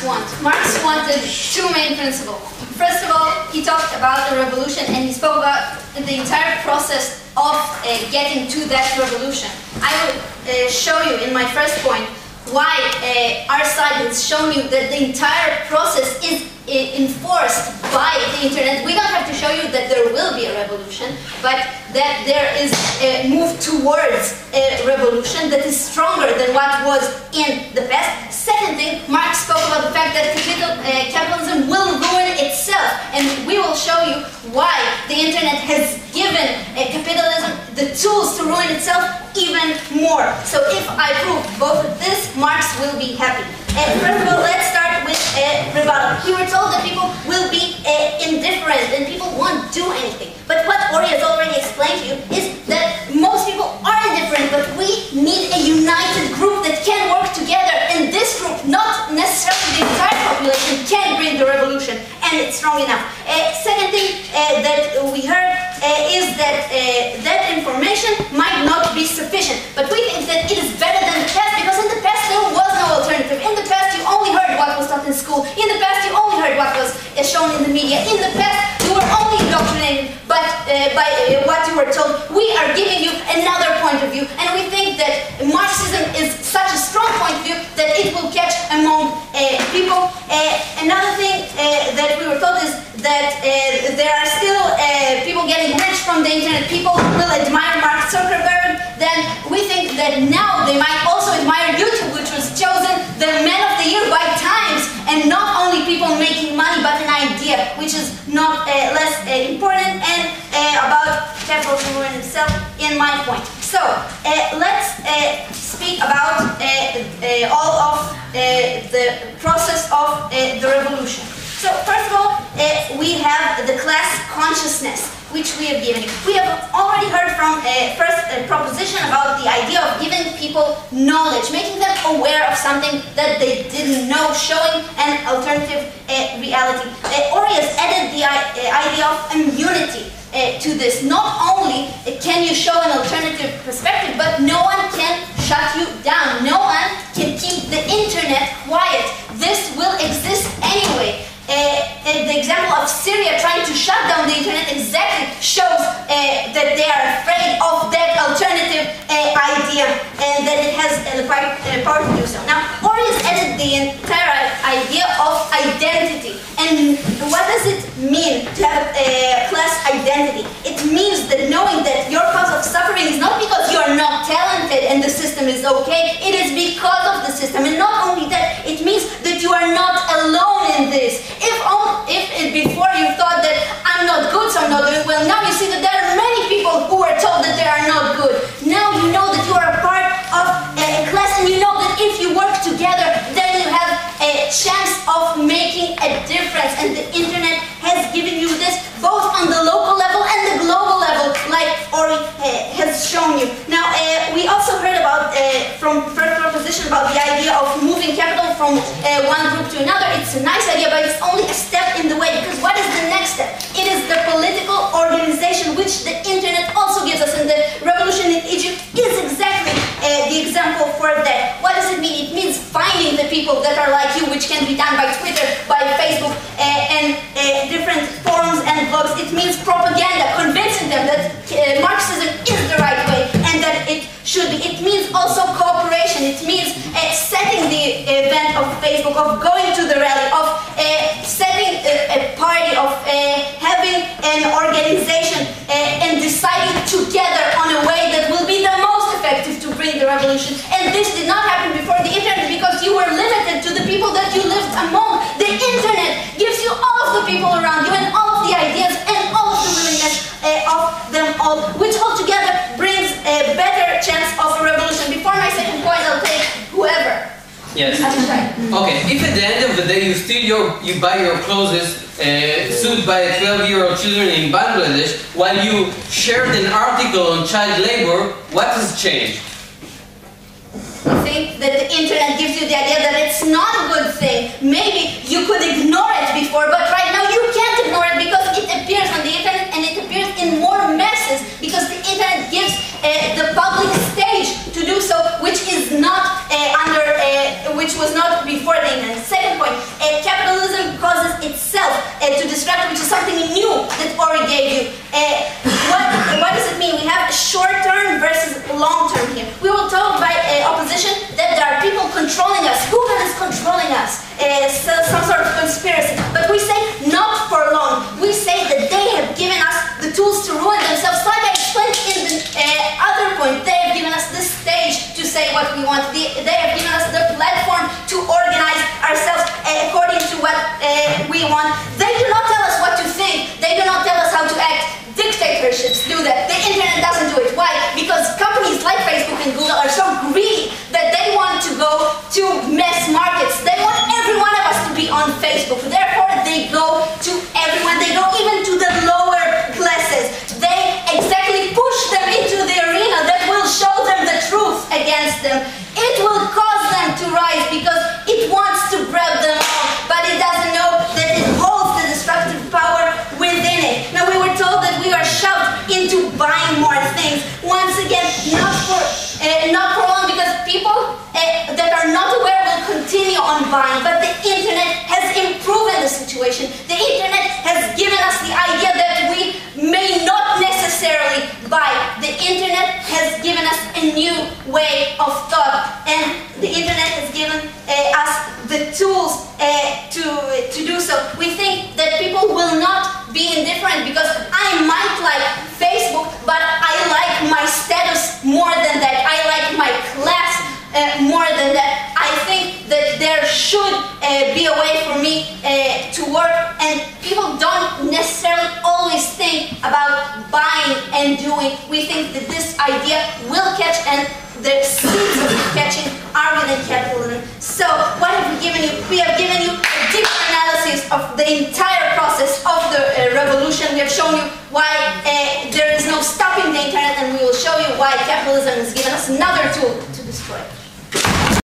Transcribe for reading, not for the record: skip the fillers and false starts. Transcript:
want? Marx wanted two main principles. First of all, he talked about the revolution and he spoke about the entire process of getting to that revolution. I will show you in my first point why our side has shown you that the entire process is enforced by the internet. We don't have to show you that there will be a revolution, but that there is a move towards a revolution that is stronger than what was in the past. Second thing, Marx spoke about the fact that capitalism will ruin itself, and we will show you why the internet has given capitalism the tools to ruin itself even more. So if I prove both of this, Marx will be happy. First of all, let's start with rebuttal. We were told that people will be indifferent and people won't do anything. But what Ori has already explained to you is that most people are indifferent, but we need a united group that can work together. And this group, not necessarily the entire population, can bring the revolution, and it's strong enough. Second thing that we heard is that that information might not be sufficient. But we think that it is better than the past, because in the past there was no alternative. In the past you only heard what was taught in school. In the past you only heard what was shown in the media. In the past you were only indoctrinated by what you were told. We are giving you another point of view, and we think that Marxism is such a strong point of view that it will catch among people. Another thing that we were told is that there are still people getting rich from the internet. People will admire Mark Zuckerberg. Then we think that now they might also admire YouTube, which was chosen the Man of the Year by Times, and not only people making money, but an idea, which is not less important, and about capitalism ruin itself in my point. So let's speak about all of the process of the revolution. So first of all, we have the class consciousness, which we have given you. We have already heard from first proposition about the idea of giving people knowledge, making them aware of something that they didn't know, showing an alternative reality. Ori has added the idea of immunity to this. Not only can you show an alternative perspective, but no one can shut you down. No one can keep the internet quiet. This will exist anyway. The example of Syria trying to shut down the internet exactly shows that they are afraid of that alternative idea, and that it has the power to do so. Now, Ori has added the entire idea of identity. And what does it mean to have a class identity? It means that knowing that your cause of suffering is not because you are not talented and the system is okay, it is because of the system. And not only that, it means that you are not alone in this. If before you thought that I'm not good, so I'm not doing well, now you see that there are many people who are told that they are not good. Now you know that you are a part of a class, and you know that if you work together, then you have a chance of making a difference. And the internet has given you this both on the local level and the global level, like Ori has shown you. Now, we also heard about, from first proposition, about the idea of moving capital from one group to another. It's a nice idea, but it's only a step in the way, because what is the next step? It is the political organization, which the internet also gives us, and the revolution in Egypt is exactly the example for that. What does it mean? It means finding the people that are like you, which can be done by Twitter, by Facebook, and different forums and blogs. It means propaganda, convincing them that Marxism is the right way and that it should be. It means also cooperation. It means setting the event of Facebook, of going to the rally, of setting a party, of having an organization, and deciding together on a way that will be the most effective to bring the revolution. And this did not happen before the internet, because you were limited to the people that you lived among. The internet gives you all of the people around you and all of the ideas and all of the willingness of them all, which altogether brings a better chance of a revolution. Before my second point, I'll take whoever. Yes. Okay, if at the end of the day you buy your clothes sued by 12-year-old children in Bangladesh, while you shared an article on child labor, what has changed? I think that the internet gives you the idea that it's not a good thing. Maybe you could ignore it before, but right now you can't ignore it, because it appears on the internet and it appears in more masses, because the internet gives the public stage to do so, which is not which was not before the internet. Second point, destructive, which is something new that Ori gave you. What does it mean? We have short-term versus long-term here. We were told by opposition that there are people controlling us. Who is controlling us? Some sort of conspiracy. But we say not for long. We say that they have given us the tools to ruin themselves. Like I explained in the other point, they have given us the stage to say what we want. They have given us the platform to organize ourselves according to what we want. They do not tell us what to think. They do not tell us how to act. Dictatorships do that. The internet doesn't do it. Why? Because companies like Facebook and Google are so greedy that they want to go to mass markets. They want every one of us to be on Facebook. Therefore, they go to everyone. They go even to the lower classes. They exactly push them into the arena that will show them the truth against them. It will cause them to rise because it wants to grab them all, but it doesn't know that it holds the destructive power within it. Now, we were told that we are shoved into buying more things. Once again, not for long, because people that are not aware will continue on buying, but the internet has improved the situation. The internet has given us the idea that we may not necessarily buy. The internet has given us a new way of thought, and the internet has given us the tools to do so. We think that people will not be indifferent because I might like Facebook, but I like my status more than that. I like my class more than that. I think that there should be a way for me to work, and people don't necessarily always think about buying and doing. We think that this idea will catch, and the seeds of catching are within capitalism. So, what have we given you? We have given you a deeper analysis of the entire process of the revolution. We have shown you why there is no stopping the internet, and we will show you why capitalism has given us another tool to destroy it.